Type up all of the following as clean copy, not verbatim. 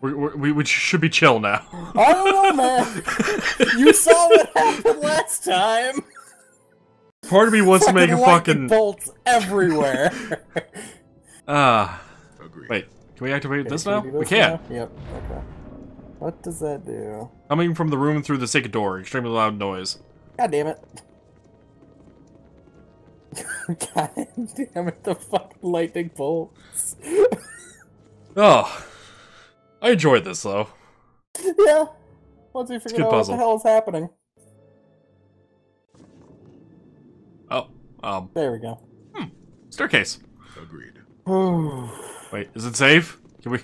We should be chill now. I don't know, man. You saw what happened last time. Part of me wants to make a fucking bolts everywhere. Wait, can we activate this now? We can. can. Yep. Okay. What does that do? Coming from the room through the secret door, extremely loud noise. God damn it. God damn it, the fucking lightning bolts. Oh. I enjoyed this, though. Yeah. Once we figured out what the hell is happening. Oh, there we go. Staircase. Agreed. Wait, is it safe? Can we...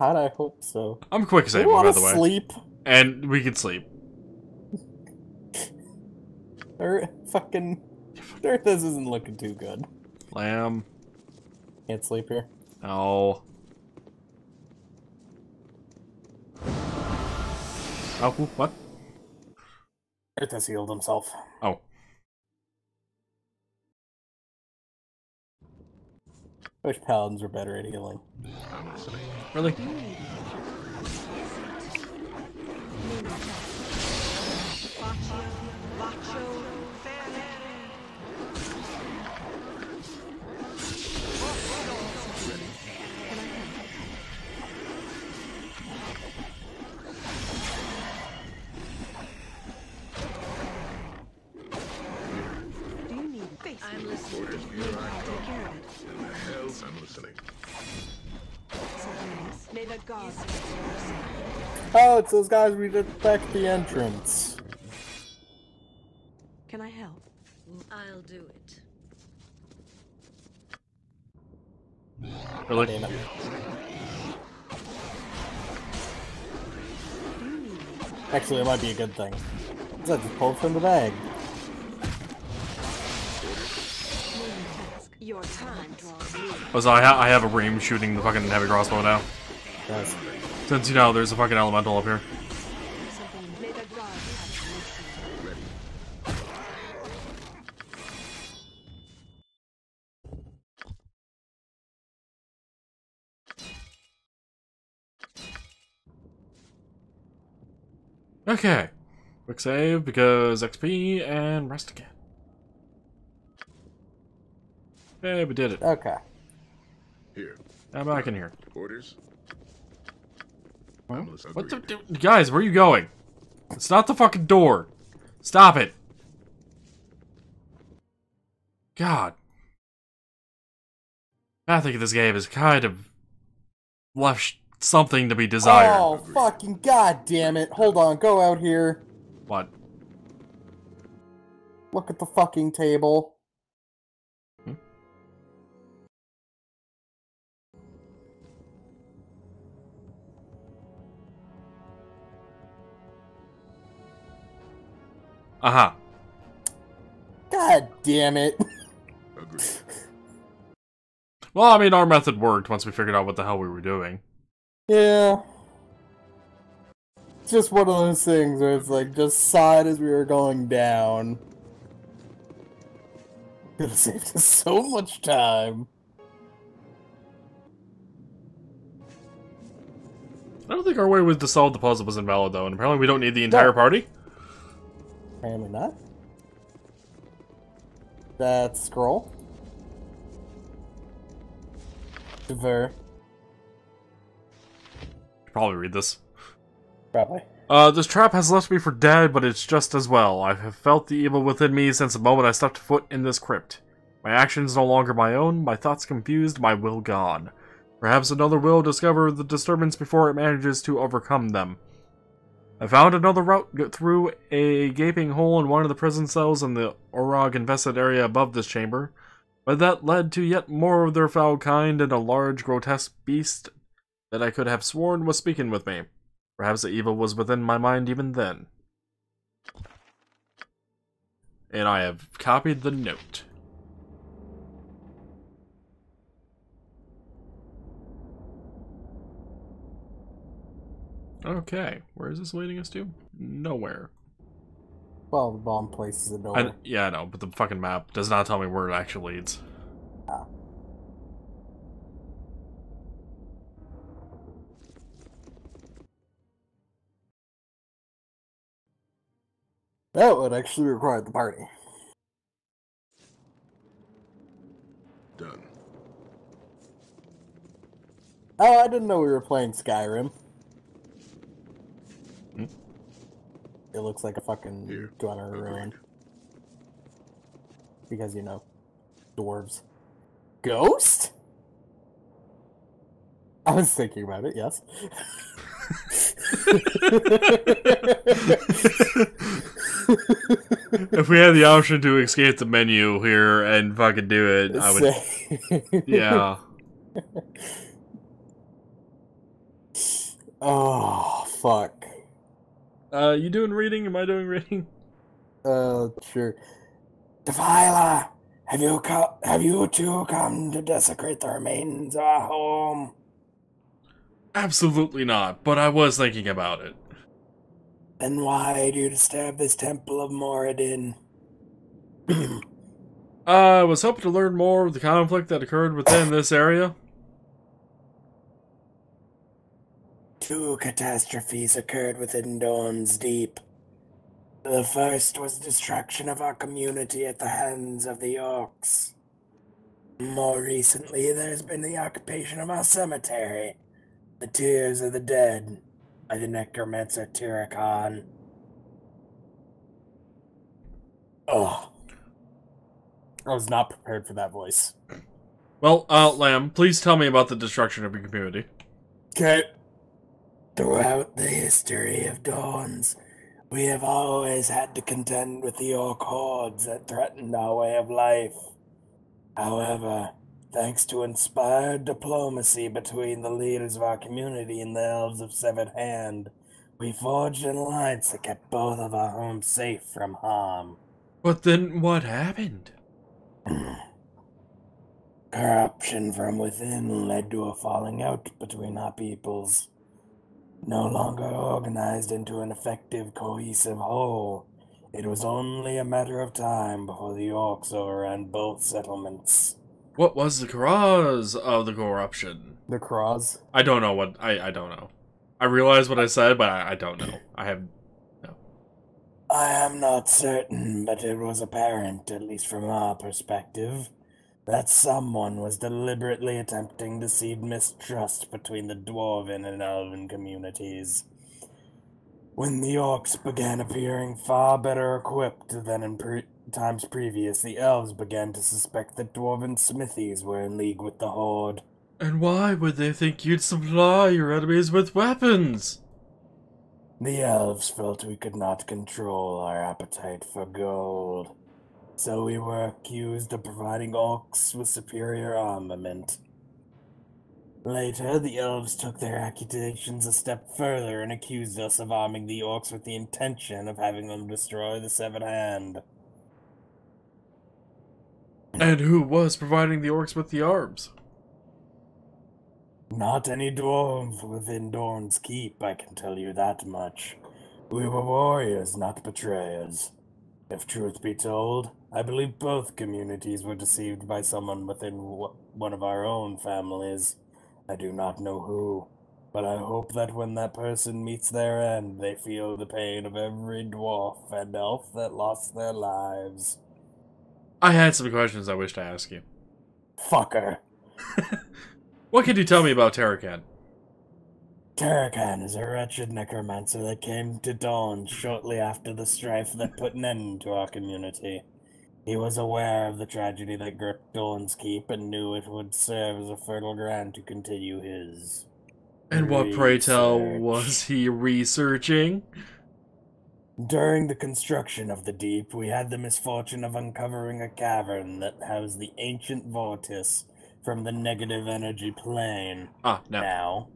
I hope so. I'm quick saving, by the way. Sleep. And we can sleep. This isn't looking too good. Lamb. Can't sleep here. Oh. Oh, what? Earth has healed himself. Oh. I wish paladins were better at healing. Really? I'm listening. Orders be arrived. Take care of it. In the hell? I'm listening. May the gods. Oh, it's those guys we did back at the entrance. Can I help? I'll do it. Really? Damn it. Actually, it might be a good thing. I just pulled from the bag. Your time draws near. Oh, so I have a ream shooting the fucking heavy crossbow now. Yes. Since, you know, there's a fucking elemental up here. May the gods have mercy. Okay. Quick save because XP and rest again. Hey, we did it. Okay. Here. I'm back in here. Orders. Well, what the guys, where are you going? It's not the fucking door. Stop it. God. I think this game is kind of left something to be desired. Oh, fucking god damn it. Hold on, go out here. What? Look at the fucking table. Uh-huh. God damn it. Agreed. Well, I mean, our method worked once we figured out what the hell we were doing. Yeah. It's just one of those things where it's like, just saw it as we were going down. Could have saved us so much time. I don't think our way to solve the puzzle was invalid, though, and apparently we don't need the entire party. Apparently not. That scroll. Ver. Probably read this. Probably. This trap has left me for dead, but it's just as well. I have felt the evil within me since the moment I stepped foot in this crypt. My actions no longer my own, my thoughts confused, my will gone. Perhaps another will discover the disturbance before it manages to overcome them. I found another route through a gaping hole in one of the prison cells in the Orog-infested area above this chamber, but that led to yet more of their foul kind and a large, grotesque beast that I could have sworn was speaking with me. Perhaps the evil was within my mind even then. And I have copied the note. Okay, where is this leading us to? Nowhere. Well, the bomb places it nowhere. Yeah, I know, but the fucking map does not tell me where it actually leads. Ah. That would actually require the party. Done. Oh, I didn't know we were playing Skyrim. Hmm? It looks like a fucking Here. Gunner ruin. Agreed. Because, you know, dwarves. Ghost? I was thinking about it, yes. If we had the option to escape the menu here and fucking do it, I would. Yeah. Oh, fuck. You doing reading? Am I doing reading? Sure. Defiler, have you two come to desecrate the remains of our home? Absolutely not, but I was thinking about it. Then why do you disturb this temple of Moradin? I was hoping to learn more of the conflict that occurred within this area. Two catastrophes occurred within Dawn's Deep. The first was destruction of our community at the hands of the orcs. More recently, there's been the occupation of our cemetery, the Tears of the Dead, by the necromancer Tyricon. Oh. I was not prepared for that voice. Well, Lamb, please tell me about the destruction of your community. Okay. Throughout the history of Dawns, we have always had to contend with the orc hordes that threatened our way of life. However, thanks to inspired diplomacy between the leaders of our community and the Elves of Severed Hand, we forged an alliance that kept both of our homes safe from harm. But then what happened? Corruption from within led to a falling out between our peoples. No longer organized into an effective, cohesive whole, it was only a matter of time before the orcs overran both settlements. What was the cause of the corruption? The Cross? I don't know what... I don't know. I realize what I said, but I don't know. I have... No. I am not certain, but it was apparent, at least from our perspective, that someone was deliberately attempting to seed mistrust between the dwarven and elven communities. When the orcs began appearing far better equipped than in times previous, the elves began to suspect that dwarven smithies were in league with the horde. And why would they think you'd supply your enemies with weapons? The elves felt we could not control our appetite for gold, so we were accused of providing orcs with superior armament. Later, the elves took their accusations a step further and accused us of arming the orcs with the intention of having them destroy the Severed Hand. And who was providing the orcs with the arms? Not any dwarves within Dorn's Keep, I can tell you that much. We were warriors, not betrayers. If truth be told, I believe both communities were deceived by someone within one of our own families. I do not know who, but I hope that when that person meets their end, they feel the pain of every dwarf and elf that lost their lives. I had some questions I wish to ask you. Fucker. What can you tell me about Tarakan? Tarakan is a wretched necromancer that came to Dawn shortly after the strife that put an end to our community. He was aware of the tragedy that gripped Dawn's Keep and knew it would serve as a fertile ground to continue his And what, pray tell, research. was he researching? During the construction of the Deep, we had the misfortune of uncovering a cavern that housed the ancient vortice from the negative energy plane. Ah, no. Now,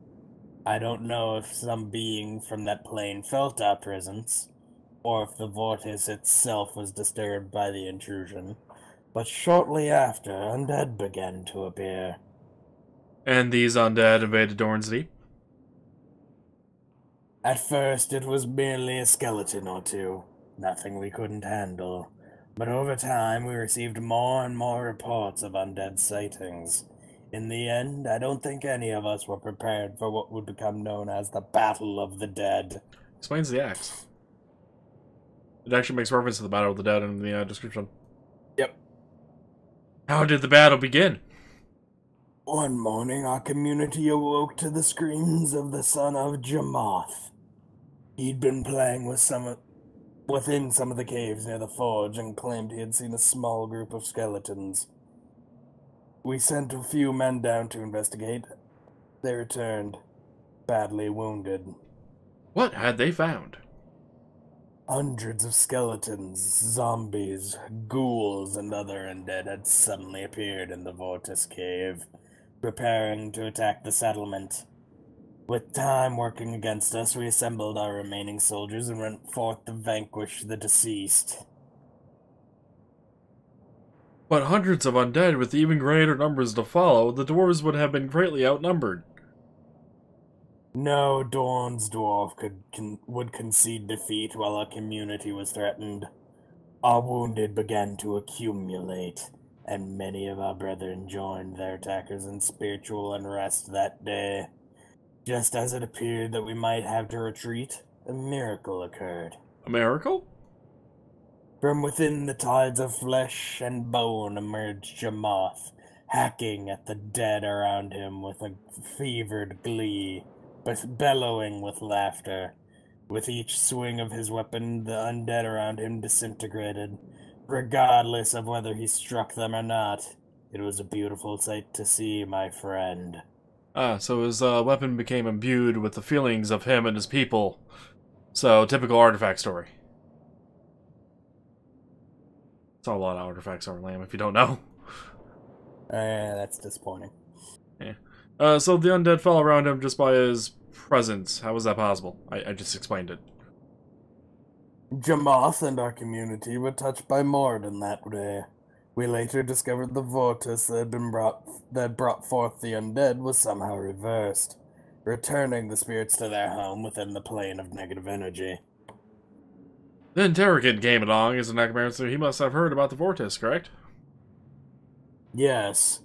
I don't know if some being from that plane felt our presence, or if the vortice itself was disturbed by the intrusion, but shortly after, undead began to appear. And these undead invaded Dorn's Deep? At first, it was merely a skeleton or two, nothing we couldn't handle. But over time, we received more and more reports of undead sightings. In the end, I don't think any of us were prepared for what would become known as the Battle of the Dead. Explains the axe. It actually makes reference to the Battle of the Dead in the description. Yep. How did the battle begin? One morning, our community awoke to the screams of the son of Jamoth. He'd been playing within some of the caves near the forge and claimed he had seen a small group of skeletons. We sent a few men down to investigate. They returned, badly wounded. What had they found? Hundreds of skeletons, zombies, ghouls, and other undead had suddenly appeared in the Vortis Cave, preparing to attack the settlement. With time working against us, we assembled our remaining soldiers and went forth to vanquish the deceased. But hundreds of undead with even greater numbers to follow, the dwarves would have been greatly outnumbered. No Dawn's dwarf would concede defeat while our community was threatened. Our wounded began to accumulate, and many of our brethren joined their attackers in spiritual unrest that day. Just as it appeared that we might have to retreat, a miracle occurred. A miracle? From within the tides of flesh and bone emerged Jamoth, hacking at the dead around him with a fevered glee, but bellowing with laughter. With each swing of his weapon, the undead around him disintegrated, regardless of whether he struck them or not. It was a beautiful sight to see, my friend. Ah, so his weapon became imbued with the feelings of him and his people. So, typical artifact story. Saw a lot of artifacts over Lamb, if you don't know. That's disappointing. Yeah. So the undead fell around him just by his presence. How was that possible? I just explained it. Jamoth and our community were touched by Morden that day. We later discovered the vortice that brought forth the undead was somehow reversed, returning the spirits to their home within the plane of negative energy. Then Terrakin came along as a necromancer. He must have heard about the vortice, correct? Yes.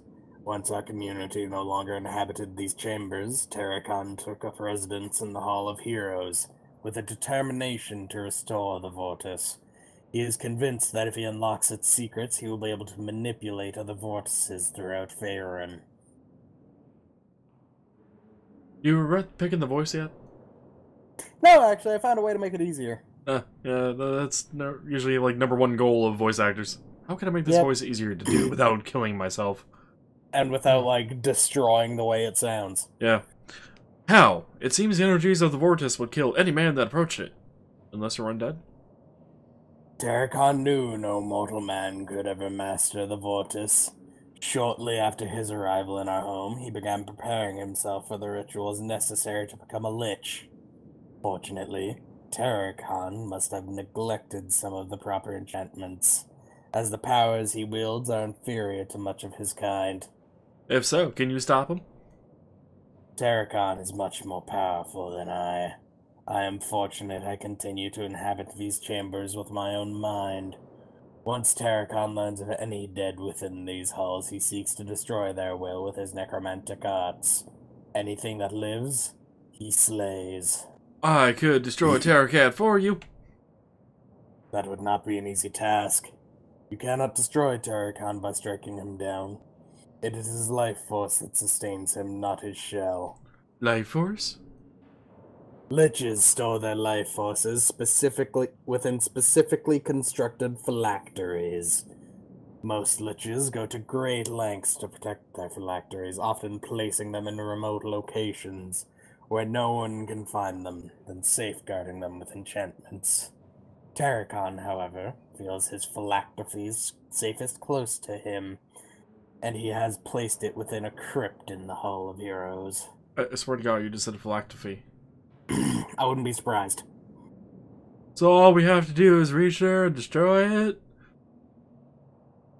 Once our community no longer inhabited these chambers, Terrakin took up residence in the Hall of Heroes, with a determination to restore the vortice. He is convinced that if he unlocks its secrets, he will be able to manipulate other vortices throughout Faerun. You regret picking the voice yet? No, actually, I found a way to make it easier. Yeah, that's usually like #1 goal of voice actors. How can I make this voice easier to do without killing myself? And without, like, destroying the way it sounds. Yeah. How? It seems the energies of the vortice would kill any man that approached it. Unless you're undead? Terrakin knew no mortal man could ever master the vortice. Shortly after his arrival in our home, he began preparing himself for the rituals necessary to become a lich. Fortunately, Terrakin must have neglected some of the proper enchantments, as the powers he wields are inferior to much of his kind. If so, can you stop him? Terrakin is much more powerful than I. I am fortunate I continue to inhabit these chambers with my own mind. Once Terrakin learns of any dead within these halls, he seeks to destroy their will with his necromantic arts. Anything that lives, he slays. I could destroy Terracat for you. That would not be an easy task. You cannot destroy Terrakin by striking him down. It is his life force that sustains him, not his shell. Life force? Liches store their life forces within specifically constructed phylacteries. Most liches go to great lengths to protect their phylacteries, often placing them in remote locations where no one can find them, then safeguarding them with enchantments. Terrakin, however, feels his phylacteries safest close to him, and he has placed it within a crypt in the Hall of Heroes. I swear to God, you just said phylactery. I wouldn't be surprised. So all we have to do is reach there and destroy it?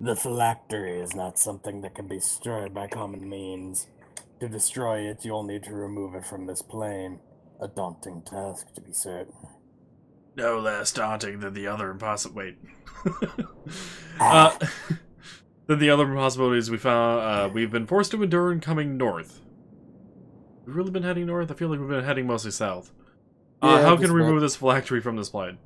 The phylactery is not something that can be destroyed by common means. To destroy it, you'll need to remove it from this plane. A daunting task, to be certain. No less daunting than the other impossible. Wait. Then the other impossibilities we found, we've been forced to endure in coming north. We've really been heading north? I feel like we've been heading mostly south. Yeah, how can we remove this phylactery from this plane?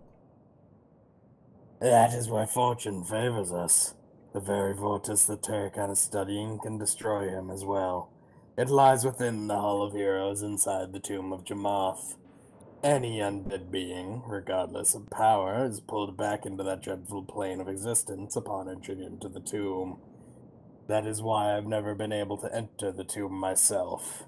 That is why fortune favors us. The very vortex that Terrakan is studying can destroy him as well. It lies within the Hall of Heroes inside the tomb of Jamoth. Any undead being, regardless of power, is pulled back into that dreadful plane of existence upon entering into the tomb. That is why I've never been able to enter the tomb myself.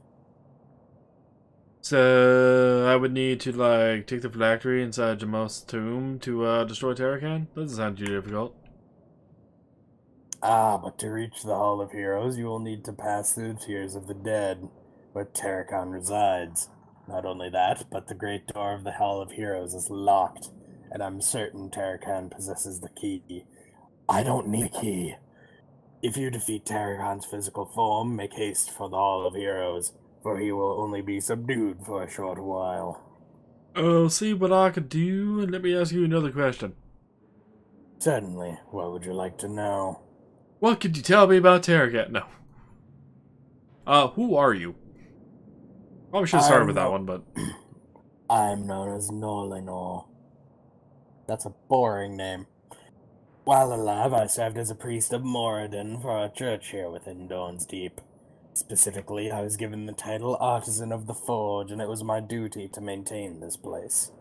So I would need to like take the phylactery inside Jamoth's tomb to destroy Terrakan? That doesn't sound too difficult. Ah, but to reach the Hall of Heroes, you will need to pass through the Tears of the Dead, where Terrakan resides. Not only that, but the great door of the Hall of Heroes is locked, and I'm certain Terrakan possesses the key. I don't need a key. If you defeat Terrakan's physical form, make haste for the Hall of Heroes, for he will only be subdued for a short while. Oh, see what I could do, and let me ask you another question. Certainly. What would you like to know? What could you tell me about Terrakan? No. Who are you? Probably should have started with that one, but... I'm known as Nolinor. That's a boring name. While alive, I served as a priest of Moradin for our church here within Dawn's Deep. Specifically, I was given the title Artisan of the Forge, and it was my duty to maintain this place.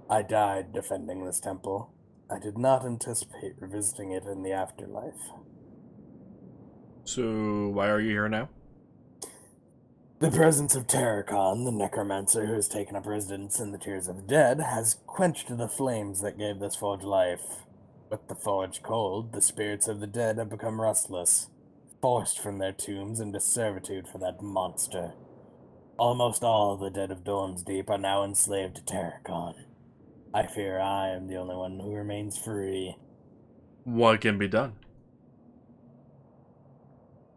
I died defending this temple. I did not anticipate revisiting it in the afterlife. So, why are you here now? The presence of Terrakan, the necromancer who has taken up residence in the Tears of the Dead, has quenched the flames that gave this forge life. With the forge cold, the spirits of the dead have become restless, forced from their tombs into servitude for that monster. Almost all the dead of Dawn's Deep are now enslaved to Terrakan. I fear I am the only one who remains free. What can be done?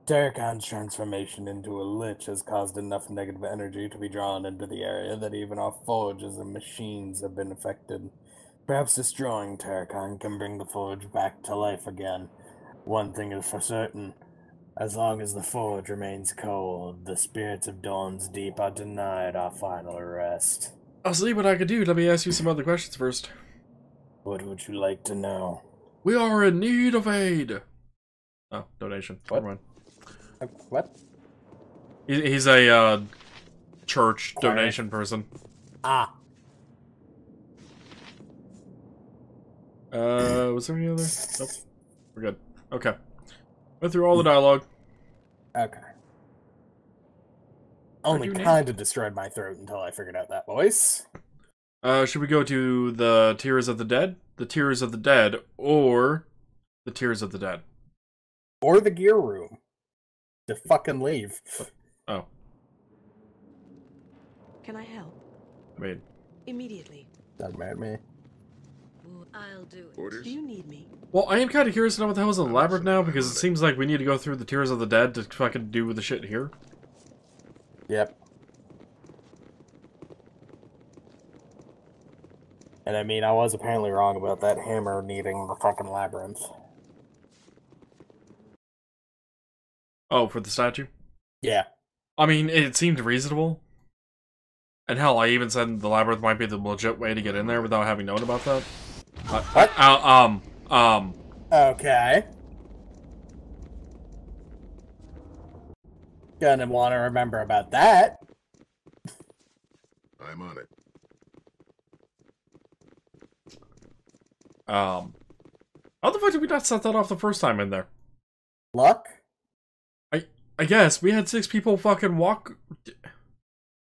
Terrakan's transformation into a lich has caused enough negative energy to be drawn into the area that even our forges and machines have been affected. Perhaps destroying Terrakan can bring the forge back to life again. One thing is for certain. As long as the forge remains cold, the spirits of Dawn's Deep are denied our final rest. I'll see what I could do. Let me ask you some other questions first. What would you like to know? We are in need of aid. Oh, donation. What? Never mind. What? He's a church Choir. donation person. Ah. Was there any other? Nope. We're good. Okay. Went through all the dialogue. Okay. Only kind of destroyed my throat until I figured out that voice. Should we go to the Tears of the Dead? The Tears of the Dead, or the Tears of the Dead? Or the gear room. To fucking leave. Oh. Can I help? I mean... Immediately. Doesn't matter to me. I'll do it. Orders? Do you need me? Well, I am kind of curious to know what the hell is in the labyrinth now, because it seems like we need to go through the Tears of the Dead to fucking do with the shit here. Yep. And I mean, I was apparently wrong about that hammer needing the fucking labyrinth. Oh, for the statue? Yeah. I mean, it seemed reasonable. And hell, I even said the labyrinth might be the legit way to get in there without having known about that. What? Okay. Gonna want to remember about that. I'm on it. How the fuck did we not set that off the first time in there? Luck? I guess we had 6 people fucking walk.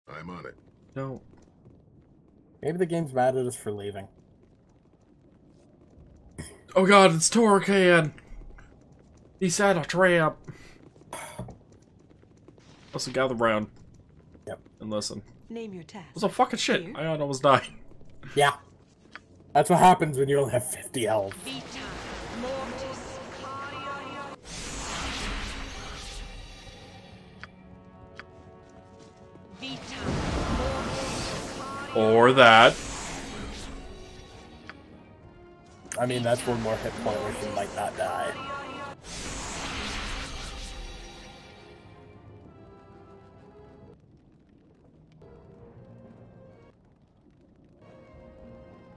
I'm on it. No. Maybe the game's mad at us for leaving. Oh god, it's Torcan. He set a trap. Let's gather round. Yep. And listen. Name your task. What's a fucking shit? Here? I almost died. Yeah. That's what happens when you only have 50 health. Vita Mortis. Vita Mortis. Or that. I mean, that's one more hit point where she might not die.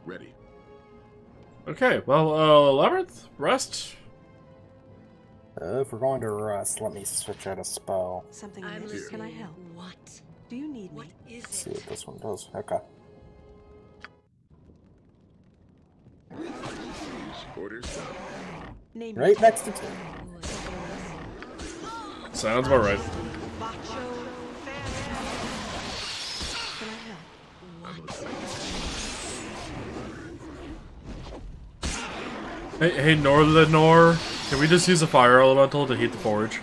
Ready. Okay, well, Labyrinth? Rest? If we're going to rest, let me switch out a spell. Something I'm amiss. listening. Can I help? What? Do you need What me? is Let's see it? what this one does. Okay. Orders done. Name Right it. next to Tim. Sounds about right. Can I help? Hey, Norlenor, can we just use a fire elemental to heat the forge?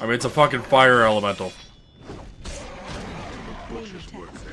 I mean, it's a fucking fire elemental. Name your task.